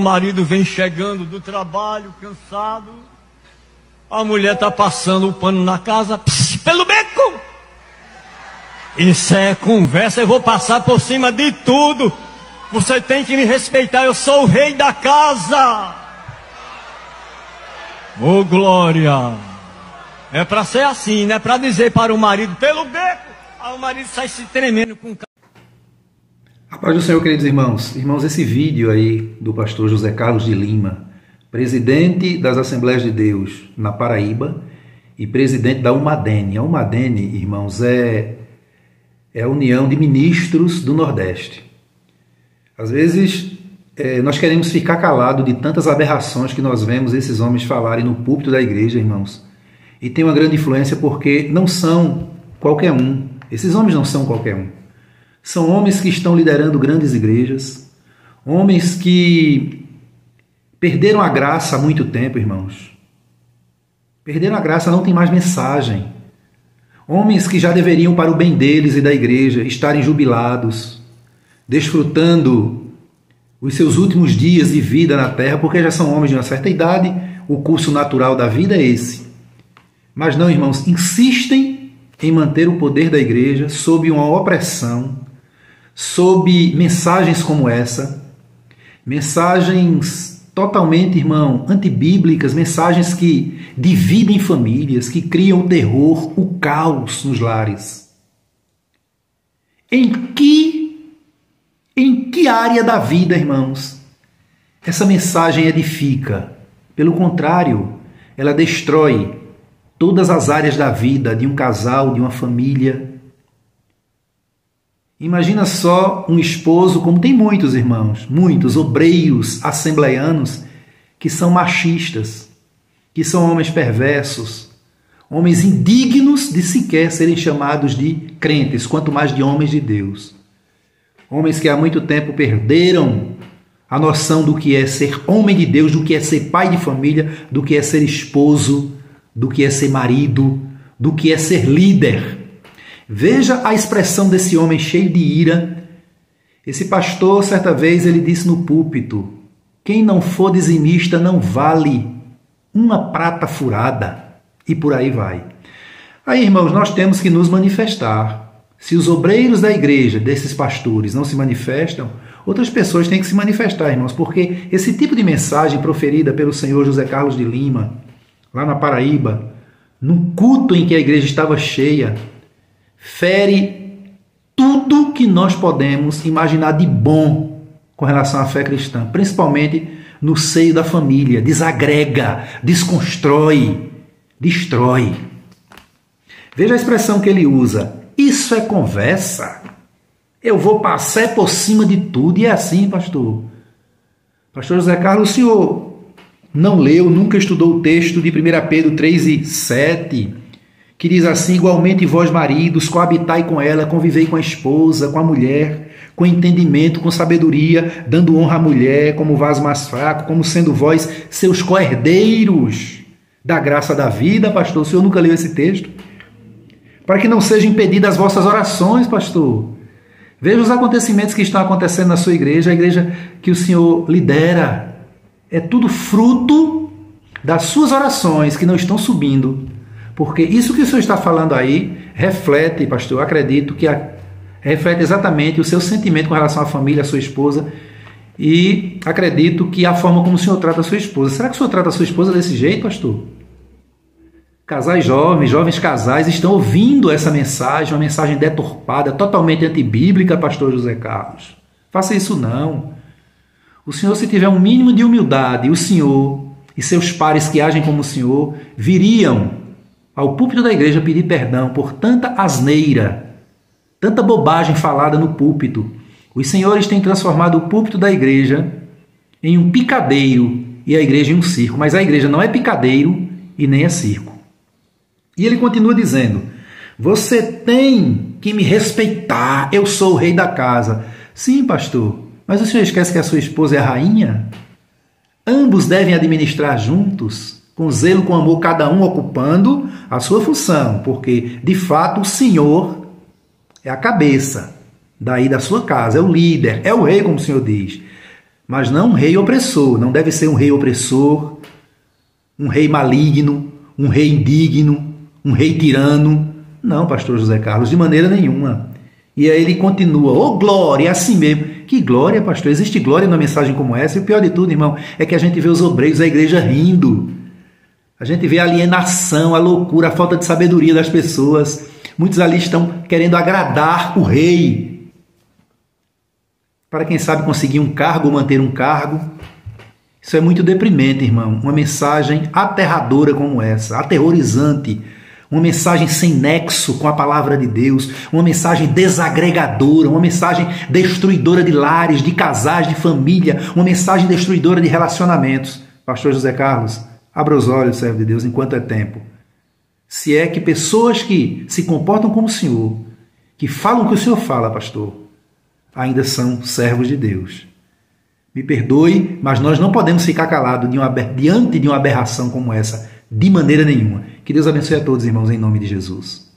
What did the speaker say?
marido vem chegando do trabalho, cansado. A mulher está passando o pano na casa, pelo beco. Isso é conversa, eu vou passar por cima de tudo. Você tem que me respeitar, eu sou o rei da casa. Ô glória! É para ser assim, não é para dizer para o marido, pelo beco. Aí o marido sai se tremendo com... A paz do Senhor, queridos irmãos. Irmãos, esse vídeo aí do pastor José Carlos de Lima, presidente das Assembleias de Deus na Paraíba e presidente da Umadene. A Umadene, irmãos, é a União de Ministros do Nordeste. Às vezes, nós queremos ficar calados de tantas aberrações que nós vemos esses homens falarem no púlpito da igreja, irmãos. E tem uma grande influência porque não são qualquer um. Esses homens não são qualquer um. São homens que estão liderando grandes igrejas, homens que perderam a graça há muito tempo, irmãos. Perderam a graça, não tem mais mensagem. Homens que já deveriam, para o bem deles e da igreja, estarem jubilados, desfrutando os seus últimos dias de vida na terra, porque já são homens de uma certa idade, o curso natural da vida é esse. Mas não, irmãos, insistem em manter o poder da igreja sob uma opressão, sob mensagens como essa, mensagens totalmente, irmão, antibíblicas, mensagens que dividem famílias, que criam o terror, o caos nos lares. Em que área da vida, irmãos, essa mensagem edifica? Pelo contrário, ela destrói todas as áreas da vida de um casal, de uma família. Imagina só um esposo, como tem muitos irmãos, muitos obreiros assembleianos que são machistas, que são homens perversos, homens indignos de sequer serem chamados de crentes, quanto mais de homens de Deus. Homens que há muito tempo perderam a noção do que é ser homem de Deus, do que é ser pai de família, do que é ser esposo, do que é ser marido, do que é ser líder. Veja a expressão desse homem cheio de ira. Esse pastor, certa vez, ele disse no púlpito: quem não for dizimista não vale uma prata furada. E por aí vai. Aí, irmãos, nós temos que nos manifestar. Se os obreiros da igreja, desses pastores, não se manifestam, outras pessoas têm que se manifestar, irmãos, porque esse tipo de mensagem proferida pelo senhor José Carlos de Lima, lá na Paraíba, num culto em que a igreja estava cheia, fere tudo que nós podemos imaginar de bom com relação à fé cristã, principalmente no seio da família. Desagrega, desconstrói, destrói. Veja a expressão que ele usa: isso é conversa. Eu vou passar por cima de tudo. E é assim, pastor. Pastor José Carlos, o senhor não leu, nunca estudou o texto de 1 Pedro 3:7, que diz assim: igualmente vós maridos, coabitai com ela, convivei com a esposa, com a mulher, com entendimento, com sabedoria, dando honra à mulher como vaso mais fraco, como sendo vós seus co-herdeiros da graça da vida. Pastor, o senhor nunca leu esse texto? Para que não sejam impedidas as vossas orações, pastor. Veja os acontecimentos que estão acontecendo na sua igreja, a igreja que o senhor lidera. É tudo fruto das suas orações que não estão subindo. Porque isso que o senhor está falando aí reflete, pastor, eu acredito que reflete exatamente o seu sentimento com relação à família, à sua esposa. E acredito que a forma como o senhor trata a sua esposa. Será que o senhor trata a sua esposa desse jeito, pastor? Casais jovens, jovens casais estão ouvindo essa mensagem, uma mensagem deturpada, totalmente antibíblica, pastor José Carlos. Faça isso não. O senhor, se tiver um mínimo de humildade, o senhor e seus pares que agem como o senhor viriam ao púlpito da igreja pedir perdão por tanta asneira, tanta bobagem falada no púlpito. Os senhores têm transformado o púlpito da igreja em um picadeiro e a igreja em um circo. Mas a igreja não é picadeiro e nem é circo. E ele continua dizendo: você tem que me respeitar, eu sou o rei da casa. Sim, pastor, mas o senhor esquece que a sua esposa é a rainha? Ambos devem administrar juntos, com zelo, com amor, cada um ocupando a sua função, porque, de fato, o senhor é a cabeça daí da sua casa, é o líder, é o rei, como o senhor diz. mas não um rei opressor. Não deve ser um rei opressor, um rei maligno, um rei indigno, um rei tirano. Não, pastor José Carlos, de maneira nenhuma. E aí ele continua, ô glória, é assim mesmo. Que glória, pastor? Existe glória numa mensagem como essa? E o pior de tudo, irmão, é que a gente vê os obreiros da igreja rindo. A gente vê a alienação, a loucura, a falta de sabedoria das pessoas. Muitos ali estão querendo agradar o rei, para quem sabe conseguir um cargo ou manter um cargo. Isso é muito deprimente, irmão. Uma mensagem aterradora como essa, aterrorizante. Uma mensagem sem nexo com a palavra de Deus, uma mensagem desagregadora, uma mensagem destruidora de lares, de casais, de família, uma mensagem destruidora de relacionamentos. Pastor José Carlos, abra os olhos, servo de Deus, enquanto é tempo. Se é que pessoas que se comportam como o Senhor, que falam o que o Senhor fala, pastor, ainda são servos de Deus. Me perdoe, mas nós não podemos ficar calados diante de uma aberração como essa, de maneira nenhuma. Que Deus abençoe a todos, irmãos, em nome de Jesus.